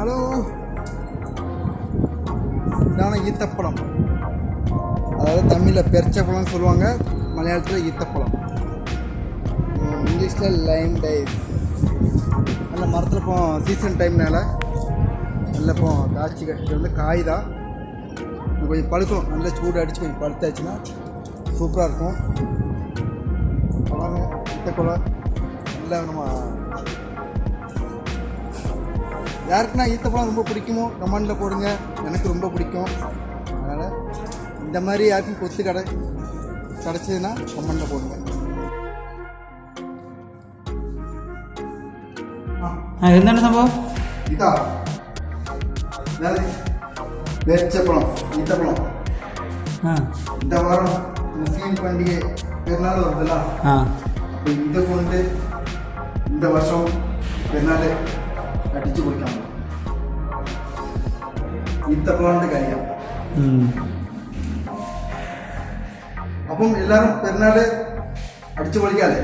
Hello, ഇതാണ് ഈത്തപ്പഴം. അതായത് തമിഴിൽ പെരച്ചപ്പഴം சொல்லுவாங்க, മലയാളത്തിൽ ഈത്തപ്പഴം, இங்கிலீஷில் லைம் டைஸ். நல்ல மரத்தில் இப்போ சீசன் டைம்னால நல்ல இப்போ காய்ச்சி கட்டிட்டு வந்து காய் தான் கொஞ்சம் பழுக்கணும். நல்லா சூடு அடித்து கொஞ்சம் பழுத்தாச்சுன்னா சூப்பராக இருக்கும். பழம் ஈத்தப்பழம் நல்லா நம்ம யாருக்குன்னா ஈத்தப்பழம் ரொம்ப பிடிக்குமோ கமெண்டில் போடுங்க. எனக்கு ரொம்ப பிடிக்கும். அதனால் இந்த மாதிரி யாருக்கும் கொத்து கிடச்சிதுன்னா கமெண்டில் போடுங்க. എന്താണ് സംഭവം? ഇതാ பேரிச்சப்பழம், ஈத்தப்பழம். இந்த வாரம் முஸ்லீம் பண்டிகை பெருநாள் வருதுல்ல, அப்போ இதை கொண்டு இந்த வருஷம் பெருநாள் அடிச்சு குடிக்காம ஈத்தப்பழம்னு കഴിയാം. അപ്പം എല്ലാവരും പെരുന്നാൾ അടിച്ചു പൊളിക്കാല്ലേ?